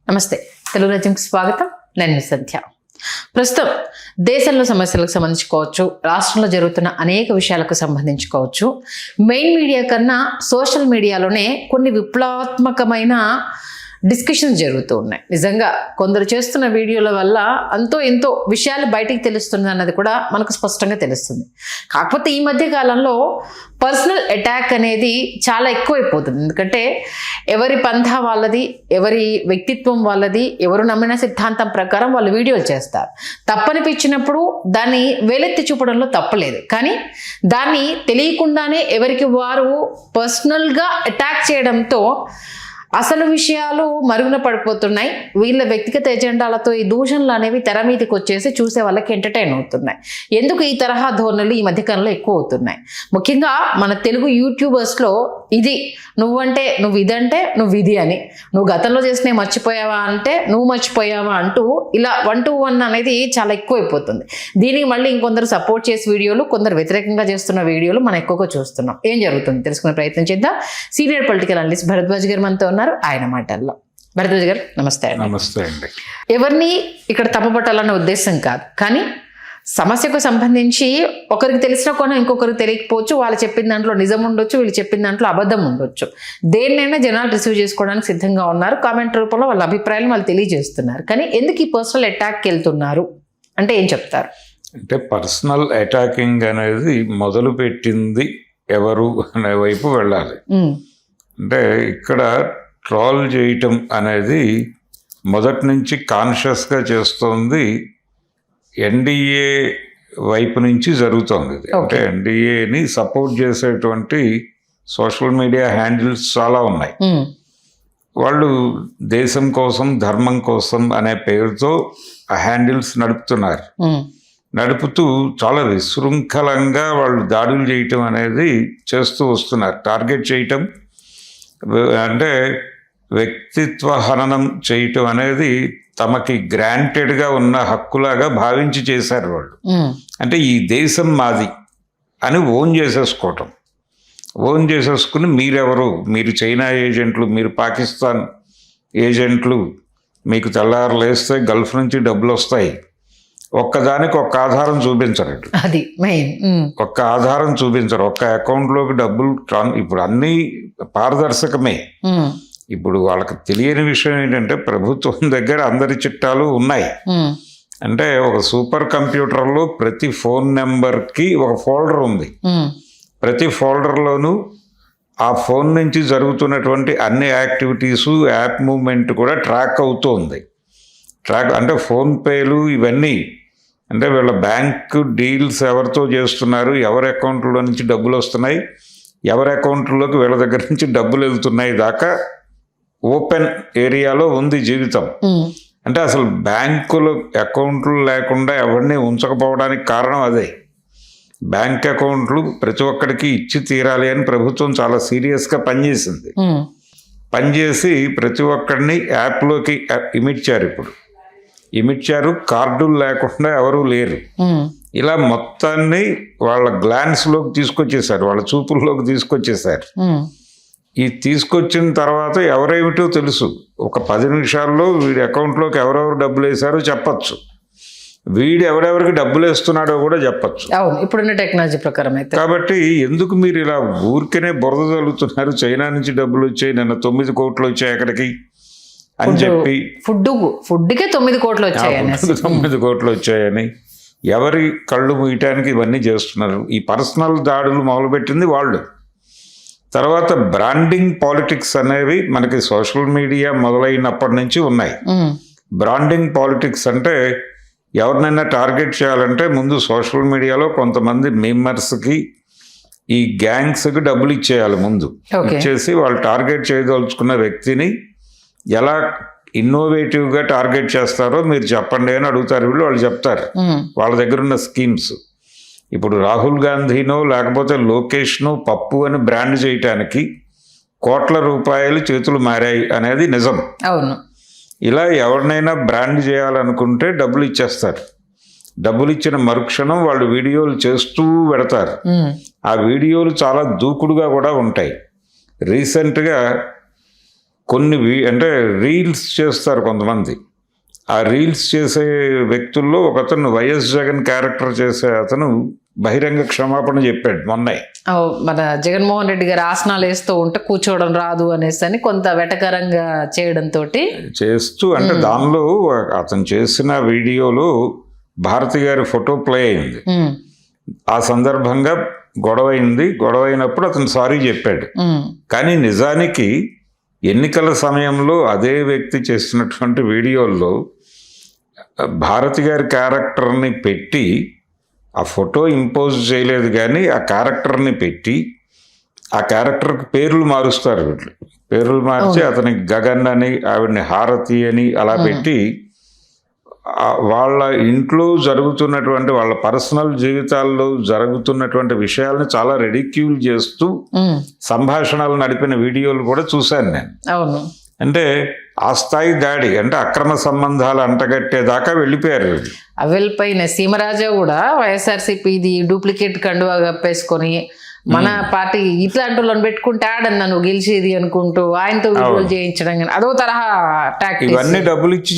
నమస్తే, తెలుగు రాజ్యంకి స్వాగతం. నేను సంధ్య. ప్రస్తుతం దేశంలో సమస్యలకు సంబంధించుకోవచ్చు, రాష్ట్రంలో జరుగుతున్న అనేక విషయాలకు సంబంధించుకోవచ్చు. మెయిన్ మీడియా కన్నా సోషల్ మీడియాలోనే కొన్ని విప్లవాత్మకమైన డిస్కషన్స్ జరుగుతూ ఉన్నాయి. నిజంగా కొందరు చేస్తున్న వీడియోల వల్ల అంతో ఎంతో విషయాలు బయటికి తెలుస్తుంది అన్నది కూడా మనకు స్పష్టంగా తెలుస్తుంది. కాకపోతే ఈ మధ్య కాలంలో పర్సనల్ అటాక్ అనేది చాలా ఎక్కువైపోతుంది. ఎందుకంటే ఎవరి పంథా వాళ్ళది, ఎవరి వ్యక్తిత్వం వాళ్ళది, ఎవరు నమ్మిన సిద్ధాంతం ప్రకారం వాళ్ళు వీడియోలు చేస్తారు. తప్పనిపించినప్పుడు దాన్ని వేలెత్తి చూపడంలో తప్పలేదు. కానీ దాన్ని తెలియకుండానే ఎవరికి వారు పర్సనల్గా అటాక్ చేయడంతో అసలు విషయాలు మరుగున పడిపోతున్నాయి. వీళ్ళ వ్యక్తిగత ఎజెండాలతో ఈ దూషణలు అనేవి తెర మీదకి వచ్చేసి చూసే వాళ్ళకి ఎంటర్టైన్ అవుతున్నాయి. ఎందుకు ఈ తరహా ధోరణులు ఈ మధ్యకాలంలో ఎక్కువ అవుతున్నాయి? ముఖ్యంగా మన తెలుగు యూట్యూబర్స్లో ఇది నువ్వంటే నువ్వు ఇదంటే నువ్వు ఇది అని, నువ్వు గతంలో చేసిన మర్చిపోయావా అంటే నువ్వు మర్చిపోయావా అంటూ ఇలా 1-to-1 అనేది చాలా ఎక్కువైపోతుంది. దీనికి మళ్ళీ ఇంకొందరు సపోర్ట్ చేసే వీడియోలు, కొందరు వ్యతిరేకంగా చేస్తున్న వీడియోలు మనం ఎక్కువగా చూస్తున్నాం. ఏం జరుగుతుంది తెలుసుకునే ప్రయత్నం చేద్దాం. సీనియర్ పొలిటికల్ అనలిస్ట్ భరద్వాజ్ గారు మనతో ఉన్నారు. ఆయన మాటల్లో. భరద్వాజ్ గారు నమస్తే. నమస్తే అండి. ఎవరిని ఇక్కడ తప్పబట్టాలన్న ఉద్దేశం కాదు, కానీ సమస్యకు సంబంధించి ఒకరికి తెలిసిన కోణం ఇంకొకరికి తెలియకపోవచ్చు. వాళ్ళు చెప్పిన దాంట్లో నిజం ఉండొచ్చు, వీళ్ళు చెప్పిన దాంట్లో అబద్ధం ఉండొచ్చు. దేన్నైనా జనాలు రిసీవ్ చేసుకోవడానికి సిద్ధంగా ఉన్నారు. కామెంట్ రూపంలో వాళ్ళ అభిప్రాయాలు వాళ్ళు తెలియజేస్తున్నారు. కానీ ఎందుకు ఈ పర్సనల్ అటాక్కి వెళ్తున్నారు అంటే ఏం చెప్తారు? అంటే పర్సనల్ అటాకింగ్ అనేది మొదలు పెట్టింది ఎవరు అనే వైపు వెళ్ళాలి. అంటే ఇక్కడ ట్రోల్ చేయటం అనేది మొదటి నుంచి కాన్షియస్గా చేస్తోంది ఎన్డీఏ వైపు నుంచి జరుగుతోంది. అంటే ఎన్డీఏని సపోర్ట్ చేసేటువంటి సోషల్ మీడియా హ్యాండిల్స్ చాలా ఉన్నాయి. వాళ్ళు దేశం కోసం, ధర్మం కోసం అనే పేరుతో ఆ హ్యాండిల్స్ నడుపుతున్నారు. నడుపుతూ చాలా విశృంఖలంగా వాళ్ళు దాడులు చేయటం అనేది చేస్తూ వస్తున్నారు. టార్గెట్ చేయటం అంటే వ్యక్తిత్వ హననం చేయటం అనేది తమకి గ్రాంటెడ్గా ఉన్న హక్కులాగా భావించి చేశారు వాళ్ళు. అంటే ఈ దేశం మాది అని ఓన్ చేసేసుకోవటం. ఓన్ చేసేసుకుని మీరెవరు, మీరు చైనా ఏజెంట్లు, మీరు పాకిస్తాన్ ఏజెంట్లు, మీకు తెల్లారు లేస్తే గల్ఫ్ నుంచి డబ్బులు వస్తాయి, ఒక్కదానికి ఒక్క ఆధారం చూపించరు. అది మెయిన్. ఒక్క ఆధారం చూపించరు. ఒక్క అకౌంట్లోకి డబ్బులు ఇప్పుడు అన్నీ పారదర్శకమే. ఇప్పుడు వాళ్ళకి తెలియని విషయం ఏంటంటే ప్రభుత్వం దగ్గర అందరి చిట్టాలు ఉన్నాయి. అంటే ఒక సూపర్ కంప్యూటర్లో ప్రతి ఫోన్ నెంబర్కి ఒక ఫోల్డర్ ఉంది. ప్రతి ఫోల్డర్లోనూ ఆ ఫోన్ నుంచి జరుగుతున్నటువంటి అన్ని యాక్టివిటీసు, యాప్ మూవ్మెంట్ కూడా ట్రాక్ అవుతూ ఉంది. ట్రాక్ అంటే ఫోన్పేలు ఇవన్నీ, అంటే వీళ్ళ బ్యాంక్ డీల్స్ ఎవరితో చేస్తున్నారు, ఎవరి అకౌంట్లో నుంచి డబ్బులు వస్తున్నాయి, ఎవరి అకౌంట్లోకి వీళ్ళ దగ్గర నుంచి డబ్బులు వెళ్తున్నాయి దాకా ఓపెన్ ఏరియాలో ఉంది జీవితం. అంటే అసలు బ్యాంకులు అకౌంట్లు లేకుండా ఎవరిని ఉంచకపోవడానికి కారణం అదే. బ్యాంక్ అకౌంట్లు ప్రతి ఒక్కడికి ఇచ్చి తీరాలి అని ప్రభుత్వం చాలా సీరియస్గా పనిచేసింది. పనిచేసి ప్రతి ఒక్కడిని యాప్లోకి ఇమిడ్చారు. ఇప్పుడు ఇమిడ్చారు. కార్డులు లేకుండా ఎవరూ లేరు. ఇలా మొత్తాన్ని వాళ్ళ గ్లాన్స్లోకి తీసుకొచ్చేసారు, వాళ్ళ చూపుల్లోకి తీసుకొచ్చేసారు. ఈ తీసుకొచ్చిన తర్వాత ఎవరేమిటో తెలుసు. ఒక 10 నిమిషాల్లో వీడి అకౌంట్లోకి ఎవరెవరు డబ్బులు వేశారో చెప్పచ్చు, వీడు ఎవరెవరికి డబ్బులు వేస్తున్నాడో కూడా చెప్పచ్చు. అవును, ఇప్పుడున్న టెక్నాలజీ ప్రకారం అయితే. కాబట్టి ఎందుకు మీరు ఇలా ఊరికనే బురద చల్లుతున్నారు? చైనా నుంచి డబ్బులు వచ్చాయి, నిన్న 9 కోట్లు వచ్చాయి అక్కడికి అని చెప్పి, ఫుడ్కే 9 కోట్లు వచ్చాయని, 9 కోట్లు వచ్చాయని ఎవరి కళ్ళు మూయటానికి ఇవన్నీ చేస్తున్నారు. ఈ పర్సనల్ దాడులు మొదలుపెట్టింది వాళ్ళు. తర్వాత బ్రాండింగ్ పాలిటిక్స్ అనేవి మనకి సోషల్ మీడియా మొదలైనప్పటి నుంచి ఉన్నాయి. బ్రాండింగ్ పాలిటిక్స్ అంటే ఎవరినైనా టార్గెట్ చేయాలంటే ముందు సోషల్ మీడియాలో కొంతమంది మెంబర్స్కి, ఈ గ్యాంగ్స్కి డబ్బులు ఇచ్చేయాలి. ముందు ఇచ్చేసి వాళ్ళు టార్గెట్ చేయదలుచుకున్న వ్యక్తిని ఎలా ఇన్నోవేటివ్గా టార్గెట్ చేస్తారో మీరు చెప్పండి అని అడుగుతారు. వాళ్ళు చెప్తారు వాళ్ళ దగ్గర ఉన్న స్కీమ్స్. ఇప్పుడు రాహుల్ గాంధీనో లేకపోతే లోకేష్నో పప్పు అని బ్రాండ్ చేయటానికి కోట్ల రూపాయలు చేతులు మారాయి అనేది నిజం. అవును. ఇలా ఎవరినైనా బ్రాండ్ చేయాలనుకుంటే డబ్బులు ఇచ్చేస్తారు. డబ్బులు ఇచ్చిన మరుక్షణం వాళ్ళు వీడియోలు చేస్తూ పెడతారు. ఆ వీడియోలు చాలా దూకుడుగా కూడా ఉంటాయి. రీసెంట్గా కొన్ని అంటే రీల్స్ చేస్తారు కొంతమంది. ఆ రీల్స్ చేసే వ్యక్తుల్లో ఒకతను వైఎస్ జగన్ క్యారెక్టర్ చేసే అతను బహిరంగ క్షమాపణ చెప్పాడు మొన్నే. మన జగన్మోహన్ రెడ్డి గారు ఆసనాలు వేస్తూ ఉంటే కూర్చోవడం రాదు అనేసి అని కొంత వెటకరంగా చేయడంతో చేస్తూ, అంటే దానిలో అతను చేసిన వీడియోలో భారతి గారి ఫోటో ప్లే అయింది. ఆ సందర్భంగా గొడవైనప్పుడు అతను సారీ చెప్పాడు. కానీ నిజానికి ఎన్నికల సమయంలో అదే వ్యక్తి చేసినటువంటి వీడియోల్లో భారతి గారి క్యారెక్టర్ని పెట్టి, ఆ ఫోటో ఇంపోజ్ చేయలేదు కానీ ఆ క్యారెక్టర్ని పెట్టి, ఆ క్యారెక్టర్కి పేర్లు మారుస్తారు వీళ్ళు. పేర్లు మార్చి అతనికి గగన్ అని, ఆవిడని హారతి అని అలా పెట్టి వాళ్ళ ఇంట్లో జరుగుతున్నటువంటి, వాళ్ళ పర్సనల్ జీవితాల్లో జరుగుతున్నటువంటి విషయాలను చాలా రెడిక్యూల్ చేస్తూ సంభాషణలు నడిపిన వీడియోలు కూడా చూశాను నేను. అవును. అంటే ఆ స్థాయి దాడి, అంటే అక్రమ సంబంధాలు అంటగట్టేదాకా వెళ్ళిపోయారు. వెళ్ళిపోయిన సీమరాజా కూడా వైఎస్ఆర్సీపీ ఇది డూప్లికేట్ కండువా కప్పేసుకొని మన పార్టీ ఇట్లాంటి వాళ్ళని పెట్టుకుంటే ఆడన్నా నువ్వు గెలిచేది అనుకుంటూ ఆయనతో వీడియోలు చేయించడం కానీ అదో తరహా టాక్టిక్స్. ఇవన్నీ డబ్బులు ఇచ్చి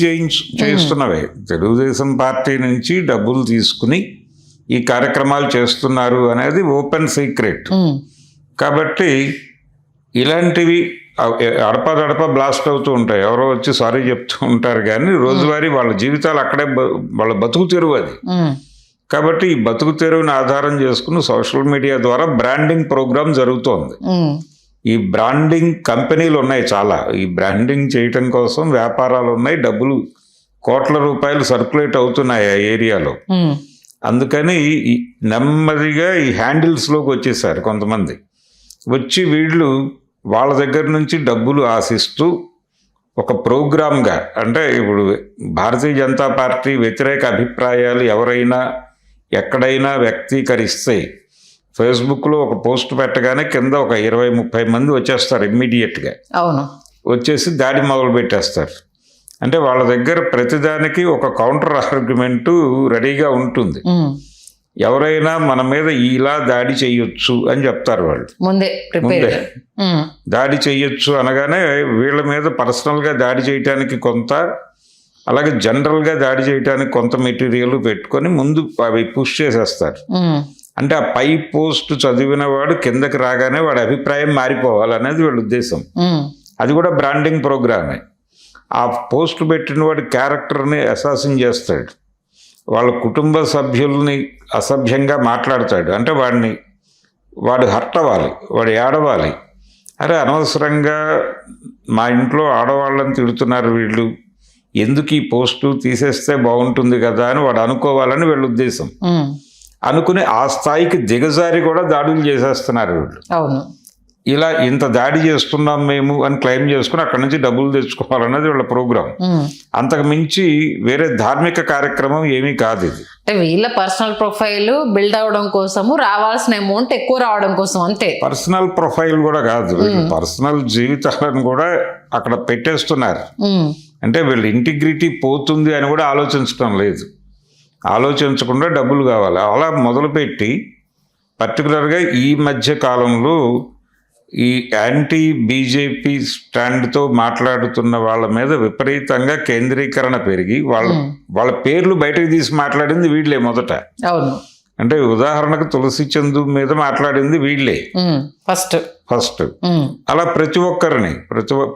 చేయిస్తున్నవే. తెలుగుదేశం పార్టీ నుంచి డబ్బులు తీసుకుని ఈ కార్యక్రమాలు చేస్తున్నారు అనేది ఓపెన్ సీక్రెట్. కాబట్టి ఇలాంటివి అడపదడప బ్లాస్ట్ అవుతూ ఉంటాయి. ఎవరో వచ్చి సారీ చెప్తూ ఉంటారు కానీ రోజువారీ వాళ్ళ జీవితాలు అక్కడే, వాళ్ళ బతుకు తెరువు అది. కాబట్టి ఈ బతుకు తెరువుని ఆధారం చేసుకుని సోషల్ మీడియా ద్వారా బ్రాండింగ్ ప్రోగ్రామ్ జరుగుతోంది. ఈ బ్రాండింగ్ కంపెనీలు ఉన్నాయి చాలా. ఈ బ్రాండింగ్ చేయటం కోసం వ్యాపారాలు ఉన్నాయి, డబ్బులు కోట్ల రూపాయలు సర్క్యులేట్ అవుతున్నాయి ఆ ఏరియాలో. అందుకని నెమ్మదిగా ఈ హ్యాండిల్స్లోకి వచ్చేసారు కొంతమంది. వచ్చి వీళ్ళు వాళ్ళ దగ్గర నుంచి డబ్బులు ఆశిస్తూ ఒక ప్రోగ్రామ్గా, అంటే ఇప్పుడు భారతీయ జనతా పార్టీ వ్యతిరేక అభిప్రాయాలు ఎవరైనా ఎక్కడైనా వ్యక్తీకరిస్తే ఫేస్బుక్లో ఒక పోస్ట్ పెట్టగానే కింద ఒక 20-30 మంది వచ్చేస్తారు ఇమ్మీడియట్గా. అవును. వచ్చేసి దాడి మొదలు పెట్టేస్తారు. అంటే వాళ్ళ దగ్గర ప్రతిదానికి ఒక కౌంటర్ ఆర్గ్యుమెంటు రెడీగా ఉంటుంది. ఎవరైనా మన మీద ఇలా దాడి చెయ్యొచ్చు అని చెప్తారు వాళ్ళు ముందే. దాడి చెయ్యొచ్చు అనగానే వీళ్ళ మీద పర్సనల్గా దాడి చేయటానికి కొంత, అలాగే జనరల్గా దాడి చేయటానికి కొంత మెటీరియల్ పెట్టుకొని ముందు అవి పుష్ చేసేస్తారు. అంటే ఆ పై పోస్ట్ చదివిన వాడు కిందకి రాగానే వాడి అభిప్రాయం మారిపోవాలనేది వీళ్ళ ఉద్దేశం. అది కూడా బ్రాండింగ్ ప్రోగ్రామే. ఆ పోస్ట్ పెట్టిన వాడి క్యారెక్టర్ని అసాసిన్ చేస్తాడు, వాళ్ళ కుటుంబ సభ్యుల్ని అసభ్యంగా మాట్లాడతాడు. అంటే వాడు హర్ట్ అవ్వాలి, వాడు ఏడవాలి. అరే అనవసరంగా మా ఇంట్లో ఆడవాళ్ళని తిడుతున్నారు వీళ్ళు, ఎందుకు ఈ పోస్టు తీసేస్తే బాగుంటుంది కదా అని వాడు అనుకోవాలని వీళ్ళ ఉద్దేశం. అనుకుని ఆ స్థాయికి దిగజారి కూడా దాడులు చేసేస్తున్నారు వీళ్ళు. అవును. ఇలా ఇంత దాడి చేస్తున్నాం మేము అని క్లెయిమ్ చేసుకుని అక్కడి నుంచి డబ్బులు తెచ్చుకోవాలన్నది వీళ్ళ ప్రోగ్రాం. అంతకు మించి వేరే ధార్మిక కార్యక్రమం ఏమీ కాదు ఇది. అంటే వీళ్ళ పర్సనల్ ప్రొఫైల్ బిల్డ్ అవడం కోసము, రావాల్సిన అమౌంట్ ఎక్కువ రావడం కోసం అంతే. పర్సనల్ ప్రొఫైల్ కూడా కాదు, పర్సనల్ జీవితాలను కూడా అక్కడ పెట్టేస్తున్నారు. అంటే వీళ్ళ ఇంటిగ్రిటీ పోతుంది అని కూడా ఆలోచించడం లేదు. ఆలోచించకుండా డబ్బులు కావాలి అలా మొదలుపెట్టి, పర్టికులర్గా ఈ మధ్య కాలంలో ఈ యాంటీ బీజేపీ స్టాండ్తో మాట్లాడుతున్న వాళ్ళ మీద విపరీతంగా కేంద్రీకరణ పెరిగి వాళ్ళ పేర్లు బయటకు తీసి మాట్లాడింది వీళ్ళే మొదట. అవును. అంటే ఉదాహరణకు తులసి చందు మీద మాట్లాడింది వీళ్ళే ఫస్ట్. అలా ప్రతి ఒక్కరిని,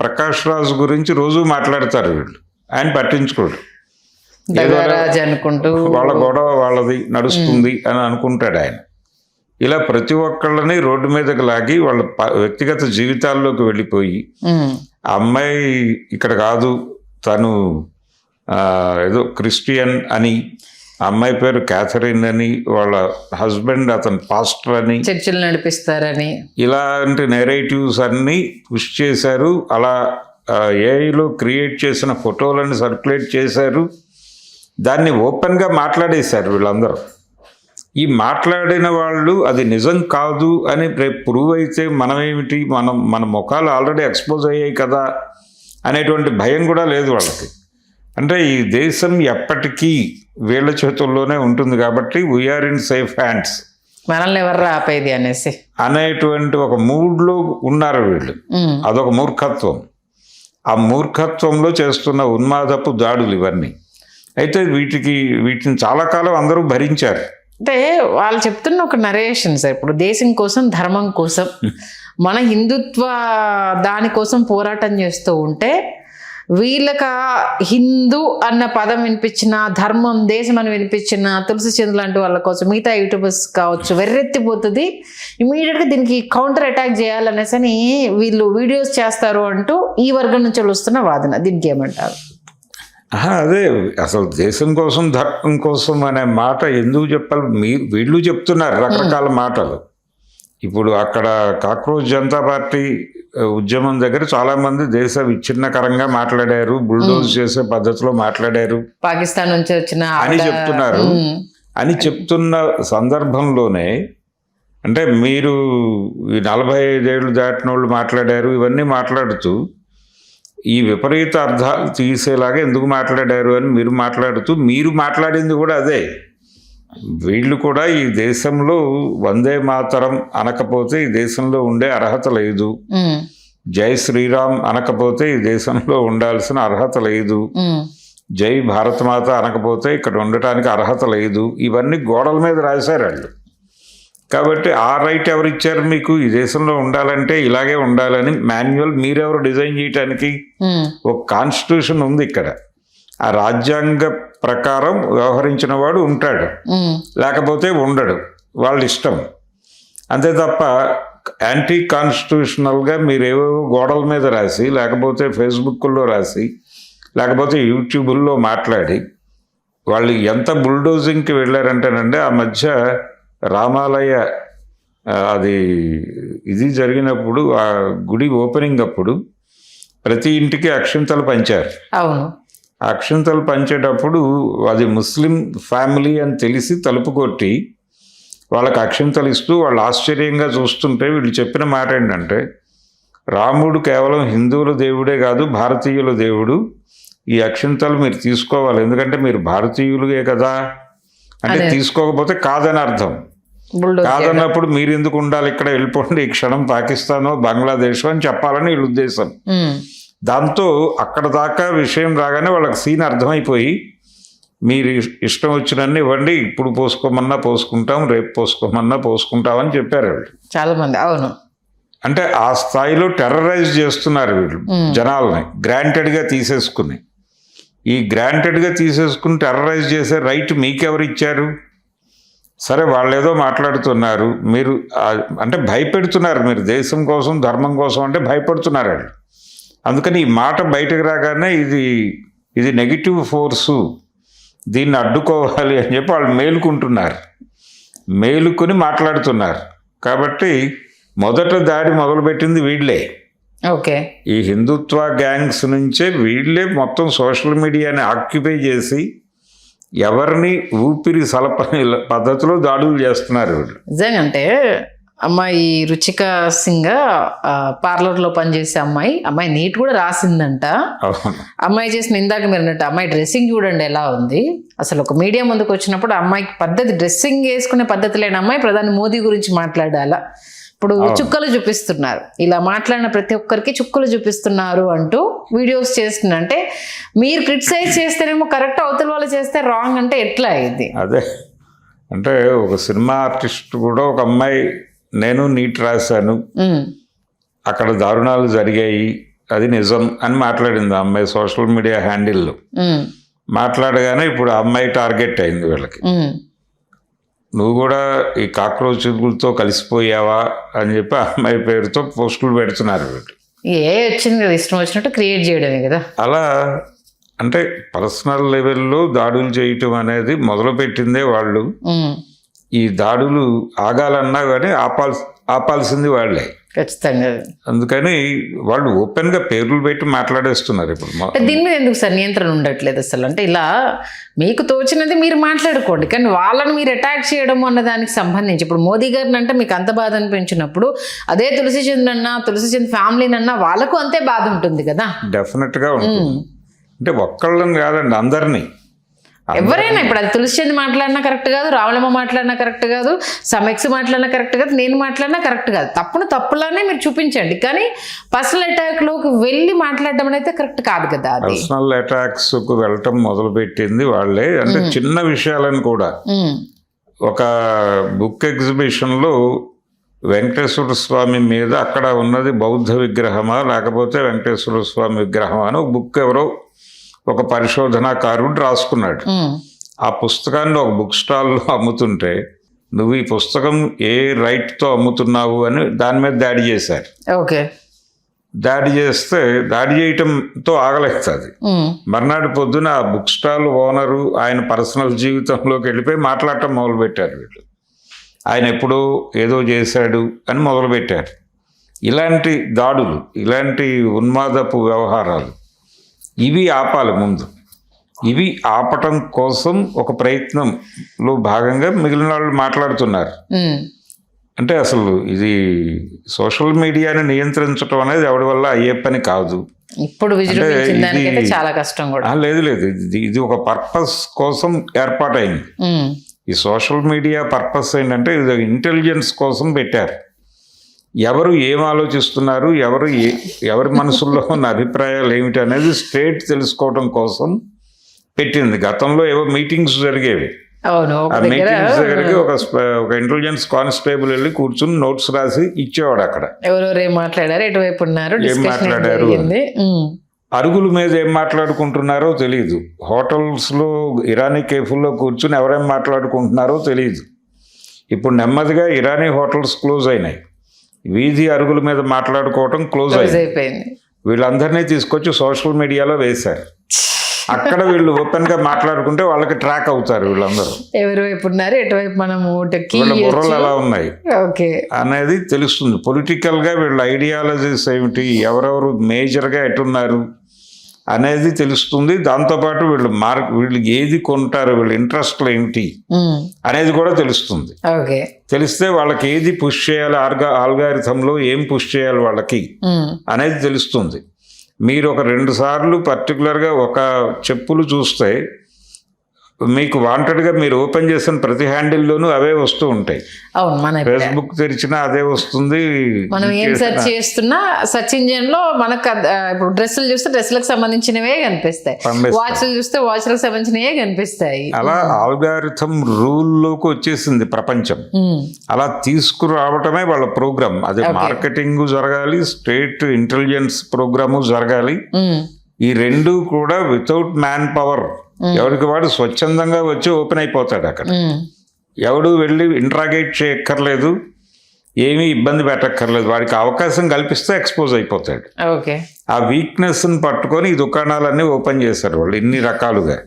ప్రకాష్ రాజు గురించి రోజు మాట్లాడతారు వీళ్ళు, ఆయన పట్టించుకోడు. వాళ్ళ గొడవ వాళ్ళది నడుస్తుంది అని అనుకుంటాడు ఆయన. ఇలా ప్రతి ఒక్కళ్ళని రోడ్డు మీదకి లాగి వాళ్ళ వ్యక్తిగత జీవితాల్లోకి వెళ్ళిపోయి, ఆ అమ్మాయి ఇక్కడ కాదు, తను ఏదో క్రిస్టియన్ అని, ఆ అమ్మాయి పేరు క్యాథరిన్ అని, వాళ్ళ హస్బెండ్ అతను పాస్టర్ అని, చర్చలు నడిపిస్తారని, ఇలాంటి నెరేటివ్స్ అన్నీ పుష్ చేశారు. అలా ఏఐలో క్రియేట్ చేసిన ఫోటోలను సర్క్యులేట్ చేశారు. దాన్ని ఓపెన్గా మాట్లాడేశారు వీళ్ళందరూ. ఈ మాట్లాడిన వాళ్ళు అది నిజం కాదు అని రేపు ప్రూవ్ అయితే మనమేమిటి, మన ముఖాలు ఆల్రెడీ ఎక్స్పోజ్ అయ్యాయి కదా అనేటువంటి భయం కూడా లేదు వాళ్ళకి. అంటే ఈ దేశం ఎప్పటికీ వీళ్ళ చేతుల్లోనే ఉంటుంది కాబట్టి వీఆర్ ఇన్ సేఫ్ హ్యాండ్స్, మనల్ని ఎవరు ఆపేది అనేటువంటి ఒక మూడ్లో ఉన్నారు వీళ్ళు. అదొక మూర్ఖత్వం. ఆ మూర్ఖత్వంలో చేస్తున్న ఉన్మాదపు దాడులు ఇవన్నీ. అయితే వీటిని చాలా కాలం అందరూ భరించారు. అంటే వాళ్ళు చెప్తున్న ఒక నరేషన్ సార్, ఇప్పుడు దేశం కోసం ధర్మం కోసం మన హిందుత్వ దానికోసం పోరాటం చేస్తూ ఉంటే వీళ్ళక హిందూ అన్న పదం వినిపించిన, ధర్మం దేశం అని వినిపించిన తులసి చంద్ లాంటి వాళ్ళ కోసం మిగతా యూట్యూబర్స్ కావచ్చు వెర్రెత్తిపోతుంది. ఇమీడియట్గా దీనికి కౌంటర్ అటాక్ చేయాలనేసి అని వీళ్ళు వీడియోస్ చేస్తారు అంటూ ఈ వర్గం నుంచి వస్తున్న వాదన. దీనికి ఏమంటారు? అదే అసలు దేశం కోసం ధర్మం కోసం అనే మాట ఎందుకు చెప్పాలి? వీళ్ళు చెప్తున్నారు రకరకాల మాటలు. ఇప్పుడు అక్కడ కాక్రోచ్ జనతా పార్టీ ఉద్యమం దగ్గర చాలా మంది దేశ విచ్ఛిన్నకరంగా మాట్లాడారు, బుల్డోజ్ చేసే పద్ధతిలో మాట్లాడారు, పాకిస్తాన్ నుంచి వచ్చిన అని చెప్తున్నారు. అని చెప్తున్న సందర్భంలోనే అంటే మీరు 45 ఏళ్ళు దాటిన వాళ్ళు మాట్లాడారు, ఇవన్నీ మాట్లాడుతూ ఈ విపరీత అర్థాలు తీసేలాగా ఎందుకు మాట్లాడారు అని మీరు మాట్లాడింది కూడా అదే. వీళ్ళు కూడా ఈ దేశంలో వందే మాతరం అనకపోతే ఈ దేశంలో ఉండే అర్హత లేదు, జై శ్రీరామ్ అనకపోతే ఈ దేశంలో ఉండాల్సిన అర్హత లేదు, జై భారతమాత అనకపోతే ఇక్కడ ఉండటానికి అర్హత లేదు, ఇవన్నీ గోడల మీద రాశారు వాళ్ళు. కాబట్టి ఆ రైట్ ఎవరు ఇచ్చారు మీకు? ఈ దేశంలో ఉండాలంటే ఇలాగే ఉండాలని మాన్యువల్ మీరెవరు డిజైన్ చేయటానికి? ఒక కాన్స్టిట్యూషన్ ఉంది ఇక్కడ, ఆ రాజ్యాంగ ప్రకారం వ్యవహరించిన వాడు ఉంటాడు, లేకపోతే ఉండడు, వాళ్ళ ఇష్టం. అంతే తప్ప యాంటీ కాన్స్టిట్యూషనల్గా మీరేవో గోడల మీద రాసి, లేకపోతే ఫేస్బుక్లో రాసి, లేకపోతే యూట్యూబుల్లో మాట్లాడి వాళ్ళు ఎంత బుల్డోజింగ్కి వెళ్ళారంటేనండి, ఆ మధ్య రామాలయ ఇది జరిగినప్పుడు ఆ గుడి ఓపెనింగ్ అప్పుడు ప్రతి ఇంటికి అక్షింతలు పంచారు. అవును, అక్షింతలు పంచేటప్పుడు అది ముస్లిం ఫ్యామిలీ అని తెలిసి తలుపు కొట్టి వాళ్ళకి అక్షింతలు ఇస్తూ వాళ్ళు ఆశ్చర్యంగా చూస్తుంటే వీళ్ళు చెప్పిన మాట ఏంటంటే, రాముడు కేవలం హిందువుల దేవుడే కాదు, భారతీయుల దేవుడు, ఈ అక్షింతలు మీరు తీసుకోవాలి, ఎందుకంటే మీరు భారతీయులుగే కదా. అంటే తీసుకోకపోతే కాదని అర్థం. కాదన్నప్పుడు మీరు ఎందుకు ఉండాలి ఇక్కడ, వెళ్ళిపోండి, ఈ క్షణం పాకిస్తానో బంగ్లాదేశ్ అని చెప్పాలని వీళ్ళ ఉద్దేశం. దాంతో అక్కడ దాకా విషయం రాగానే వాళ్ళకి సీన్ అర్థమైపోయి మీరు ఇష్టం వచ్చినన్ని ఇవ్వండి, ఇప్పుడు పోసుకోమన్నా పోసుకుంటాం, రేపు పోసుకోమన్నా పోసుకుంటామని చెప్పారు వీళ్ళు చాలా మంది. అవును, అంటే ఆ స్థాయిలో టెర్రరైజ్ చేస్తున్నారు వీళ్ళు జనాల్ని, గ్రాంటెడ్గా తీసేసుకుని. ఈ గ్రాంటెడ్గా తీసుకుని టెర్రరైజ్ చేసే రైట్ మీకెవరు ఇచ్చారు? సరే వాళ్ళు ఏదో మాట్లాడుతున్నారు, మీరు అంటే భయపెడుతున్నారు, మీరు దేశం కోసం ధర్మం కోసం అంటే భయపడుతున్నారు వాళ్ళు. అందుకని ఈ మాట బయటకు రాగానే ఇది నెగిటివ్ ఫోర్సు, దీన్ని అడ్డుకోవాలి అని చెప్పి వాళ్ళు మేలుకుని మాట్లాడుతున్నారు. కాబట్టి మొదట దాడి మొదలుపెట్టింది వీళ్ళే. ఓకే, ఈ హిందుత్వ గ్యాంగ్స్ నుంచే వీళ్ళే మొత్తం సోషల్ మీడియాని ఆక్యుపై చేసి ఎవరిని ఊపిరి సలపని పద్ధతిలో దాడులు చేస్తున్నారు వీళ్ళు. నిజంగా అంటే అమ్మాయి రుచిక సింగ్ పార్లర్లో పనిచేసే అమ్మాయి నీట్ కూడా రాసిందంట. అమ్మాయి చేసిన ఇందాక మీరు అన్నట్టు అమ్మాయి డ్రెస్సింగ్ చూడండి ఎలా ఉంది. అసలు ఒక మీడియా ముందుకు వచ్చినప్పుడు అమ్మాయికి పద్ధతి, డ్రెస్సింగ్ వేసుకునే పద్ధతి లేని అమ్మాయి ప్రధాని మోదీ గురించి మాట్లాడాలా. ఇప్పుడు చుక్కలు చూపిస్తున్నారు, ఇలా మాట్లాడిన ప్రతి ఒక్కరికి చుక్కలు చూపిస్తున్నారు అంటూ వీడియోస్ చేస్తున్నా. అంటే మీరు క్రిటిసైజ్ చేస్తేనేమో కరెక్ట్, అవతల వాళ్ళు చేస్తే రాంగ్, అంటే ఎట్లా ఇది? అదే అంటే ఒక సినిమా ఆర్టిస్ట్ కూడా ఒక అమ్మాయి నేను నీట్ రాశాను, అక్కడ దారుణాలు జరిగాయి, అది నిజం అని మాట్లాడింది ఆ అమ్మాయి సోషల్ మీడియా హ్యాండిల్లో. మాట్లాడగానే ఇప్పుడు ఆ అమ్మాయి టార్గెట్ అయింది వీళ్ళకి. నువ్వు కూడా ఈ కాక్రోచ్లతో కలిసిపోయావా అని చెప్పి అమ్మాయి పేరుతో పోస్టులు పెడుతున్నారు వీళ్ళు. వచ్చింది కదా, ఇష్టం వచ్చినట్టు క్రియేట్ చేయడమే కదా. అలా అంటే పర్సనల్ లెవెల్లో దాడులు చేయటం అనేది మొదలుపెట్టిందే వాళ్ళు. ఈ దాడులు ఆగాలన్నా కానీ ఆపాల్సింది వాళ్ళే ఖచ్చితంగా. అందుకని వాళ్ళు ఓపెన్గా పేర్లు పెట్టి మాట్లాడేస్తున్నారు. ఇప్పుడు దీని మీద ఎందుకు సార్ నియంత్రణ ఉండట్లేదు అసలు? అంటే ఇలా మీకు తోచినది మీరు మాట్లాడుకోండి, కానీ వాళ్ళని మీరు అటాక్ చేయడం అన్న దానికి సంబంధించి ఇప్పుడు మోదీ గారిని అంటే మీకు అంత బాధ అనిపించినప్పుడు అదే తులసి చంద్ ఫ్యామిలీనన్నా వాళ్ళకు అంతే బాధ ఉంటుంది కదా. డెఫినెట్గా ఉంటుంది. అంటే ఒక్కళ్ళని కాదండి, ఎవరైనా ఇప్పుడు అది తులసిచంద్ మాట్లాడినా కరెక్ట్ కాదు, రావులమ్మ మాట్లాడినా కరెక్ట్ కాదు, సమెక్స్ మాట్లాడినా కరెక్ట్ కాదు, నేను మాట్లాడినా కరెక్ట్ కాదు. తప్పును తప్పులానే మీరు చూపించండి, కానీ పర్సనల్ అటాక్ లోకి వెళ్ళి మాట్లాడడం అనేది కరెక్ట్ కాదు కదా. అది పర్సనల్ అటాక్స్ కు వెళ్ళటం మొదలు పెట్టింది వాళ్ళే. అంటే చిన్న విషయాలను కూడా ఒక బుక్ ఎగ్జిబిషన్లో వెంకటేశ్వర స్వామి మీద అక్కడ ఉన్నది బౌద్ధ విగ్రహమా లేకపోతే వెంకటేశ్వర స్వామి విగ్రహమా అని ఒక బుక్ ఎవరో ఒక పరిశోధనాకారుడు రాసుకున్నాడు. ఆ పుస్తకాన్ని ఒక బుక్ స్టాల్లో అమ్ముతుంటే నువ్వు ఈ పుస్తకం ఏ రైట్తో అమ్ముతున్నావు అని దాని మీద దాడి చేశారు. ఓకే, దాడి చేస్తే దాడి చేయటంతో ఆగలేస్తుంది. మర్నాడు పొద్దున ఆ బుక్ స్టాల్ ఓనరు ఆయన పర్సనల్ జీవితంలోకి వెళ్ళిపోయి మాట్లాడటం మొదలుపెట్టారు. వీళ్ళు ఆయన ఎప్పుడో ఏదో చేశాడు అని మొదలుపెట్టారు. ఇలాంటి దాడులు, ఇలాంటి ఉన్మాదపు వ్యవహారాలు ఇవి ఆపాలి ముందు. ఇవి ఆపటం కోసం ఒక ప్రయత్నంలో భాగంగా మిగిలిన వాళ్ళు మాట్లాడుతున్నారు. అంటే అసలు ఇది సోషల్ మీడియాని నియంత్రించడం అనేది ఎవరి వల్ల అయ్యే పని కాదు. ఇప్పుడు చాలా కష్టం కూడా. లేదు ఇది ఒక పర్పస్ కోసం ఏర్పాటైంది. ఈ సోషల్ మీడియా పర్పస్ ఏంటంటే ఇది ఇంటెలిజెన్స్ కోసం పెట్టారు. ఎవరు ఏం ఆలోచిస్తున్నారు, ఎవరి మనసుల్లో ఉన్న అభిప్రాయాలు ఏమిటి అనేది స్టేట్ తెలుసుకోవడం కోసం పెట్టింది. గతంలో ఏవో మీటింగ్స్ జరిగేవి. ఆ మీటింగ్స్ దగ్గరికి ఒక ఇంటెలిజెన్స్ కానిస్టేబుల్ వెళ్ళి కూర్చుని నోట్స్ రాసి ఇచ్చేవాడు. అక్కడ ఎవరెవరు ఏం మాట్లాడారు, ఎటువైపు ఉన్నారు, ఏం మాట్లాడారు, అరుగుల మీద ఏం మాట్లాడుకుంటున్నారో తెలియదు. హోటల్స్లో ఇరానీ కేఫ్ల్లో కూర్చుని ఎవరేం మాట్లాడుకుంటున్నారో తెలియదు. ఇప్పుడు నెమ్మదిగా ఇరానీ హోటల్స్ క్లోజ్ అయినాయి. వీధి అరుగుల మీద మాట్లాడుకోవటం క్లోజ్ అయిపోయింది. వీళ్ళందరినీ తీసుకొచ్చి సోషల్ మీడియాలో వేశారు. అక్కడ వీళ్ళు ఓపెన్ గా మాట్లాడుకుంటే వాళ్ళకి ట్రాక్ అవుతారు. వీళ్ళందరూ ఎవరి వైపు ఉన్నారు, ఎటువైపు మనము వీళ్ళ బుర్రలు ఎలా ఉన్నాయి అనేది తెలుస్తుంది. పొలిటికల్ గా వీళ్ళ ఐడియాలజీస్ ఏమిటి, ఎవరెవరు మేజర్ గా ఎటున్నారు అనేది తెలుస్తుంది. దాంతోపాటు వీళ్ళు ఏది కొంటారు, వీళ్ళ ఇంట్రెస్ట్లు ఏమిటి అనేది కూడా తెలుస్తుంది. తెలిస్తే వాళ్ళకి ఏది పుష్ చేయాలి, ఆల్గారిథంలో ఏం పుష్ చేయాలి వాళ్ళకి అనేది తెలుస్తుంది. మీరు ఒక 2 సార్లు పర్టికులర్గా ఒక చెప్పులు చూస్తే మీకు వాంటెడ్గా మీరు ఓపెన్ చేసిన ప్రతి హ్యాండిల్లోనూ అవే వస్తూ ఉంటాయి. ఫేస్బుక్ తెరిచినా అదే వస్తుంది. మనం ఏం సెర్చ్ చేస్తున్నా సెర్చ్ ఇంజిన్ లో మనకు ఇప్పుడు డ్రెస్సులు చూస్తే డ్రెస్సులకు సంబంధించినవే కనిపిస్తాయి, వాచ్లు చూస్తే వాచ్లకు సంబంధించినవే కనిపిస్తాయి. అలా ఆల్గారిథం రూల్లోకి వచ్చేసింది ప్రపంచం. అలా తీసుకురావటమే వాళ్ళ ప్రోగ్రామ్. అది మార్కెటింగ్ జరగాలి, స్టేట్ ఇంటెలిజెన్స్ ప్రోగ్రాము జరగాలి. ఈ రెండు కూడా వితౌట్ మ్యాన్ పవర్, ఎవరికి వాడు స్వచ్ఛందంగా వచ్చి ఓపెన్ అయిపోతాడు. అక్కడ ఎవడు వెళ్ళి ఇంట్రాగేట్ చేయక్కర్లేదు, ఏమీ ఇబ్బంది పెట్టక్కర్లేదు. వాడికి అవకాశం కల్పిస్తే ఎక్స్పోజ్ అయిపోతాడు. ఆ వీక్నెస్ని పట్టుకొని ఈ దుకాణాలన్నీ ఓపెన్ చేశారు వాళ్ళు ఇన్ని రకాలుగా.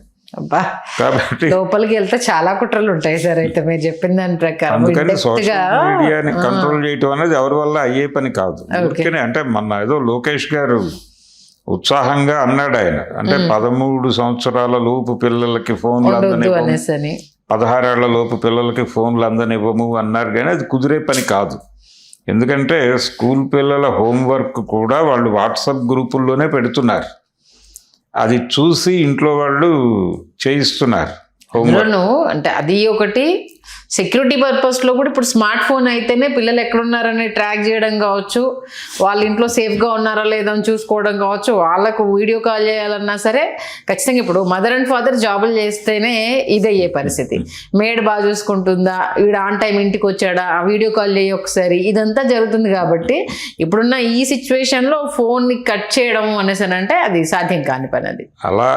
కాబట్టి లోపలికి వెళ్తే చాలా కుట్రలు ఉంటాయి సార్. అయితే మీరు చెప్పిన దాని ప్రకారం అందుకని సోషల్ మీడియాని కంట్రోల్ చేయటం అనేది ఎవరి వల్ల అయ్యే పని కాదు. అంటే మొన్న ఏదో లోకేష్ గారు ఉత్సాహంగా అన్నాడు ఆయన. అంటే 13 సంవత్సరాల లోపు పిల్లలకి ఫోన్లు అందనివ్వము, 16 ఏళ్ల లోపు పిల్లలకి ఫోన్లు అందనివ్వము అన్నారు. కానీ అది కుదిరే పని కాదు. ఎందుకంటే స్కూల్ పిల్లల హోంవర్క్ కూడా వాళ్ళు వాట్సాప్ గ్రూపుల్లోనే పెడుతున్నారు. అది చూసి ఇంట్లో వాళ్ళు చేయిస్తున్నారు హోంవర్క్. అంటే అది ఒకటి సెక్యూరిటీ పర్పస్ లో కూడా ఇప్పుడు స్మార్ట్ ఫోన్ అయితేనే పిల్లలు ఎక్కడున్నారని ట్రాక్ చేయడం కావచ్చు, వాళ్ళ ఇంట్లో సేఫ్గా ఉన్నారా లేదా అని చూసుకోవడం కావచ్చు, వాళ్ళకు వీడియో కాల్ చేయాలన్నా సరే ఖచ్చితంగా ఇప్పుడు మదర్ అండ్ ఫాదర్ జాబులు చేస్తేనే ఇదయ్యే పరిస్థితి. మేడ్ బాగా చూసుకుంటుందా, వీడు ఆన్ టైం ఇంటికి వచ్చాడా, వీడియో కాల్ చేయ ఒకసారి, ఇదంతా జరుగుతుంది. కాబట్టి ఇప్పుడున్న ఈ సిచ్యువేషన్లో ఫోన్ని కట్ చేయడం అనేసి అంటే అది సాధ్యం కాని పని. అది అలా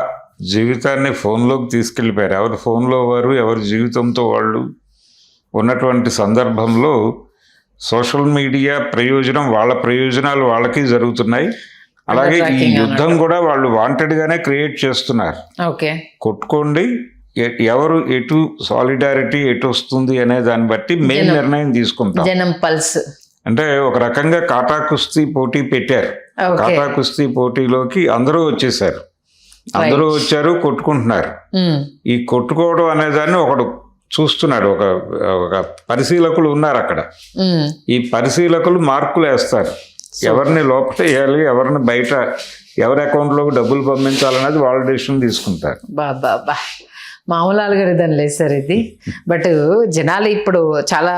జీవితాన్ని ఫోన్లోకి తీసుకెళ్ళిపోయారు. ఎవరు ఫోన్లో వారు, ఎవరి జీవితంతో వాళ్ళు ఉన్నటువంటి సందర్భంలో సోషల్ మీడియా ప్రయోజనం, వాళ్ళ ప్రయోజనాలు వాళ్ళకి జరుగుతున్నాయి. అలాగే ఈ యుద్ధం కూడా వాళ్ళు వాంటెడ్గానే క్రియేట్ చేస్తున్నారు. కొట్టుకోండి, ఎవరు ఎటు సాలిడారిటీ ఎటు వస్తుంది అనే దాన్ని బట్టి మేము నిర్ణయం తీసుకుంటాం. జనం పల్స్ అంటే ఒక రకంగా కాటా కుస్తీ పోటీ పెట్టారు. కాటా కుస్తీ పోటీలోకి అందరూ వచ్చేసారు. అందరూ వచ్చారు, కొట్టుకుంటున్నారు. ఈ కొట్టుకోవడం అనేదాన్ని ఒకడు చూస్తున్నాడు. ఒక పరిశీలకులు ఉన్నారు అక్కడ. ఈ పరిశీలకులు మార్కులు వేస్తారు. ఎవరిని లోపల వేయాలి, ఎవరిని బయట, ఎవరి అకౌంట్లోకి డబ్బులు పంపించాలనేది వాళ్ళ డెసిషన్ తీసుకుంటారు. మామూలు అల్గరిథం లేదు సార్ ఇది. బట్ జనాలు ఇప్పుడు చాలా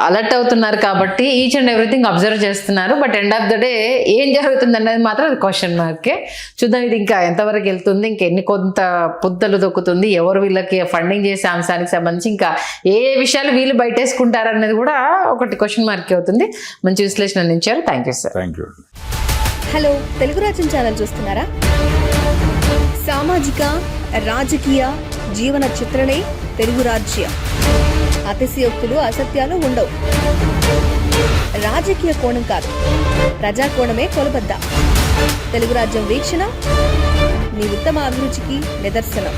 అలర్ట్ అవుతున్నారు కాబట్టి ఈచ్ అండ్ ఎవ్రీథింగ్ అబ్జర్వ్ చేస్తున్నారు. But end of the day ఏం జరుగుతుంది అన్నది మాత్రం అది క్వశ్చన్ మార్కే. చూద్దాం ఇది ఇంకా ఎంతవరకు వెళ్తుంది, ఇంకెన్ని కొంత పుద్దలు దొక్కుతుంది, ఎవరు వీళ్ళకి ఫండింగ్ చేసే అంశానికి సంబంధించి ఇంకా ఏ విషయాలు వీళ్ళు బయటేసుకుంటారనేది కూడా ఒకటి క్వశ్చన్ మార్కే అవుతుంది. మంచి విశ్లేషణ అందించారు. Thank you sir. Thank you. Hello, Telugu రాజ్యం ఛానల్ చూస్తున్నారా? సామాజిక రాజకీయ జీవన చిత్రణే తెలుగు రాజ్యం. అతిశయోక్తులు అసత్యాలు ఉండవు. రాజకీయ కోణం కాదు, ప్రజా కోణమే కొలబద్ద. తెలుగు రాజ్యం వీక్షణ మీ ఉత్తమ అభిరుచికి నిదర్శనం.